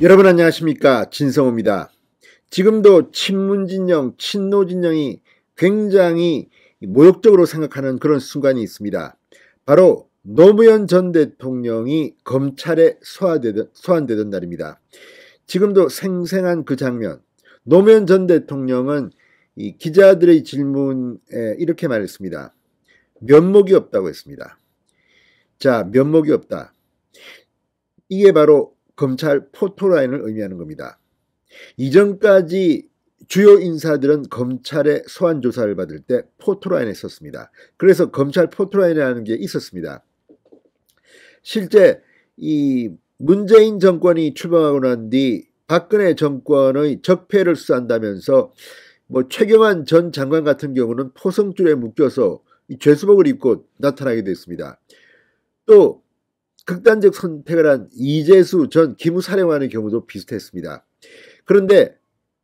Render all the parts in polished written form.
여러분 안녕하십니까, 진성호입니다. 지금도 친문진영, 친노진영이 굉장히 모욕적으로 생각하는 그런 순간이 있습니다. 바로 노무현 전 대통령이 검찰에 소환되던 날입니다. 지금도 생생한 그 장면. 노무현 전 대통령은 이 기자들의 질문에 이렇게 말했습니다. 면목이 없다고 했습니다. 자, 면목이 없다. 이게 바로 검찰 포토라인을 의미하는 겁니다. 이전까지 주요 인사들은 검찰의 소환 조사를 받을 때 포토라인에 썼습니다. 그래서 검찰 포토라인이라는 게 있었습니다. 실제 이 문재인 정권이 출범하고 난 뒤 박근혜 정권의 적폐를 수사한다면서 최경환 전 장관 같은 경우는 포성줄에 묶여서 죄수복을 입고 나타나게 됐습니다. 또 극단적 선택을 한 이재수 전 기무사령관의 경우도 비슷했습니다. 그런데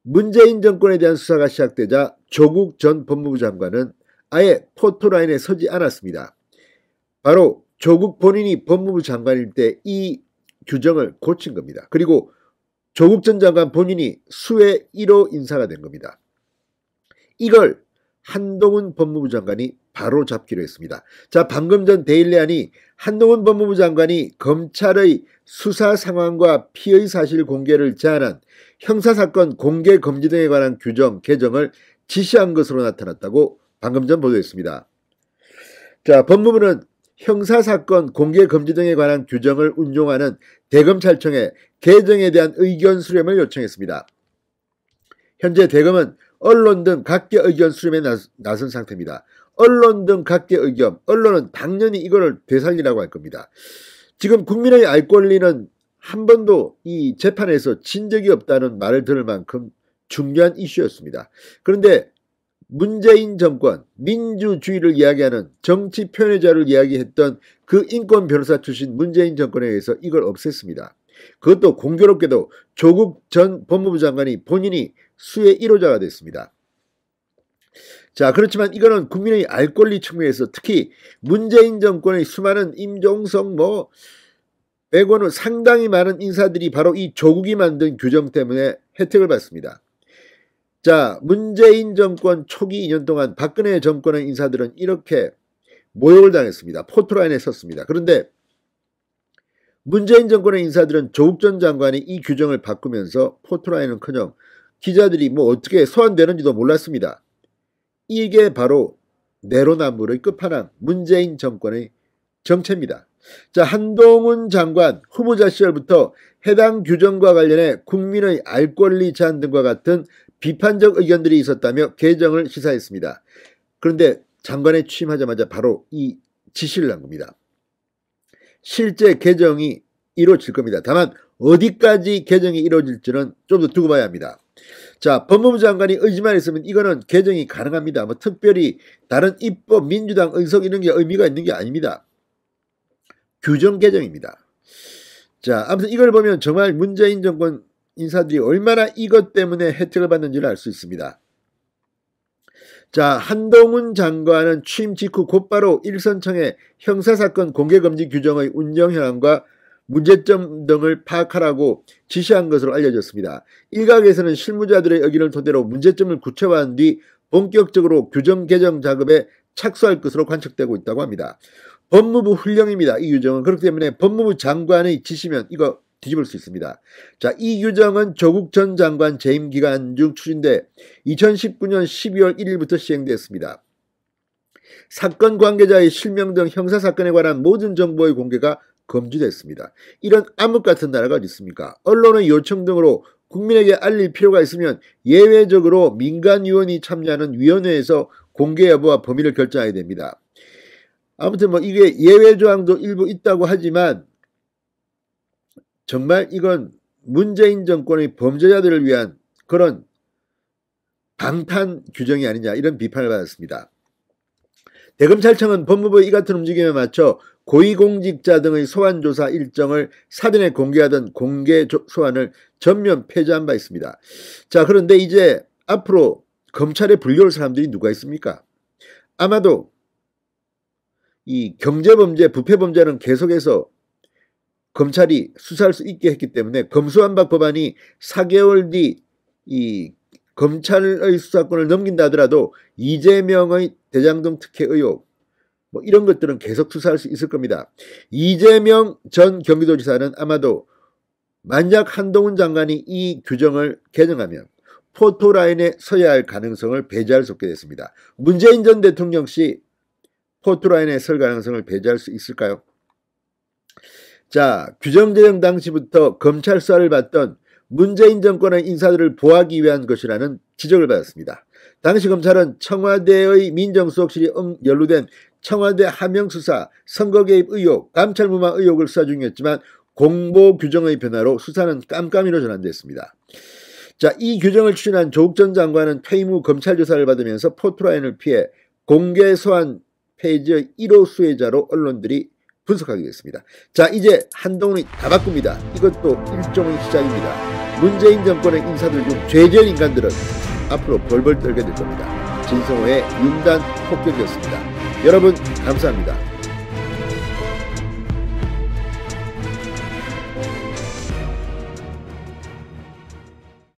문재인 정권에 대한 수사가 시작되자 조국 전 법무부 장관은 아예 포토라인에 서지 않았습니다. 바로 조국 본인이 법무부 장관일 때 이 규정을 고친 겁니다. 그리고 조국 전 장관 본인이 수혜 1호 인사가 된 겁니다. 이걸 한동훈 법무부 장관이 바로 잡기로 했습니다. 자, 방금 전 데일리안이 한동훈 법무부 장관이 검찰의 수사 상황과 피의 사실 공개를 제한한 형사사건 공개 금지 등에 관한 규정 개정을 지시한 것으로 나타났다고 방금 전 보도했습니다. 자, 법무부는 형사사건 공개 금지 등에 관한 규정을 운용하는 대검찰청에 개정에 대한 의견 수렴을 요청했습니다. 현재 대검은 언론 등 각계 의견 수렴에 나선 상태입니다. 언론 등 각계 의견, 언론은 당연히 이거를 되살리라고 할 겁니다. 지금 국민의 알 권리는 한 번도 이 재판에서 진 적이 없다는 말을 들을 만큼 중요한 이슈였습니다. 그런데 문재인 정권, 민주주의를 이야기하는 정치 표현의 자유를 이야기했던 그 인권 변호사 출신 문재인 정권에 의해서 이걸 없앴습니다. 그것도 공교롭게도 조국 전 법무부 장관이 본인이 수혜 1호자가 됐습니다. 자, 그렇지만 이거는 국민의 알 권리 측면에서 특히 문재인 정권의 수많은 임종석 빼고는 상당히 많은 인사들이 바로 이 조국이 만든 규정 때문에 혜택을 받습니다. 자, 문재인 정권 초기 2년 동안 박근혜 정권의 인사들은 이렇게 모욕을 당했습니다. 포토라인에 섰습니다. 그런데 문재인 정권의 인사들은 조국 전 장관이 이 규정을 바꾸면서 포토라인은커녕 기자들이 어떻게 소환되는지도 몰랐습니다. 이게 바로 내로남불의 끝판왕 문재인 정권의 정체입니다. 자, 한동훈 장관 후보자 시절부터 해당 규정과 관련해 국민의 알 권리 제한 등과 같은 비판적 의견들이 있었다며 개정을 시사했습니다. 그런데 장관에 취임하자마자 바로 이 지시를 한 겁니다. 실제 개정이 이루어질 겁니다. 다만 어디까지 개정이 이루어질지는 좀 더 두고 봐야 합니다. 자, 법무부 장관이 의지만 있으면 이거는 개정이 가능합니다. 특별히 다른 입법, 민주당 의석 이런 게 의미가 있는 게 아닙니다. 규정 개정입니다. 자, 아무튼 이걸 보면 정말 문재인 정권 인사들이 얼마나 이것 때문에 혜택을 받는지를 알 수 있습니다. 자, 한동훈 장관은 취임 직후 곧바로 일선청에 형사사건 공개금지 규정의 운영 현황과 문제점 등을 파악하라고 지시한 것으로 알려졌습니다. 일각에서는 실무자들의 의견을 토대로 문제점을 구체화한 뒤 본격적으로 규정 개정 작업에 착수할 것으로 관측되고 있다고 합니다. 법무부 훈령입니다. 이 규정은. 그렇기 때문에 법무부 장관의 지시면 이거 뒤집을 수 있습니다. 자, 이 규정은 조국 전 장관 재임 기간 중 추진돼 2019년 12월 1일부터 시행되었습니다. 사건 관계자의 실명 등 형사사건에 관한 모든 정보의 공개가 금지됐습니다. 이런 암흑 같은 나라가 어디 있습니까? 언론의 요청 등으로 국민에게 알릴 필요가 있으면 예외적으로 민간위원이 참여하는 위원회에서 공개 여부와 범위를 결정하게 됩니다. 아무튼 이게 예외 조항도 일부 있다고 하지만 정말 이건 문재인 정권의 범죄자들을 위한 그런 방탄 규정이 아니냐 이런 비판을 받았습니다. 대검찰청은 법무부의 이 같은 움직임에 맞춰 고위공직자 등의 소환조사 일정을 사전에 공개하던 공개 소환을 전면 폐지한 바 있습니다. 자, 그런데 이제 앞으로 검찰에 불려올 사람들이 누가 있습니까? 아마도 이 경제범죄, 부패범죄는 계속해서 검찰이 수사할 수 있게 했기 때문에 검수완박 법안이 4개월 뒤 이 검찰의 수사권을 넘긴다 하더라도 이재명의 대장동 특혜 의혹 뭐 이런 것들은 계속 수사할 수 있을 겁니다. 이재명 전 경기도지사는 아마도 만약 한동훈 장관이 이 규정을 개정하면 포토라인에 서야 할 가능성을 배제할 수 없게 됐습니다. 문재인 전 대통령 씨 포토라인에 설 가능성을 배제할 수 있을까요? 자, 규정 제정 당시부터 검찰 수사를 받던 문재인 정권의 인사들을 보호하기 위한 것이라는 지적을 받았습니다. 당시 검찰은 청와대의 민정수석실이 연루된 청와대 하명수사, 선거 개입 의혹, 감찰무마 의혹을 수사 중이었지만 공보 규정의 변화로 수사는 깜깜이로 전환됐습니다. 자, 이 규정을 추진한 조국 전 장관은 퇴임 후 검찰 조사를 받으면서 포토라인을 피해 공개 소환 페이지의 1호 수혜자로 언론들이 분석하게 됐습니다. 자, 이제 한동훈이 다 바꿉니다. 이것도 일종의 시작입니다. 문재인 정권의 인사들 중 죄질 인간들은 앞으로 벌벌 떨게 될 겁니다. 진성호의 윤단 폭격이었습니다. 여러분 감사합니다.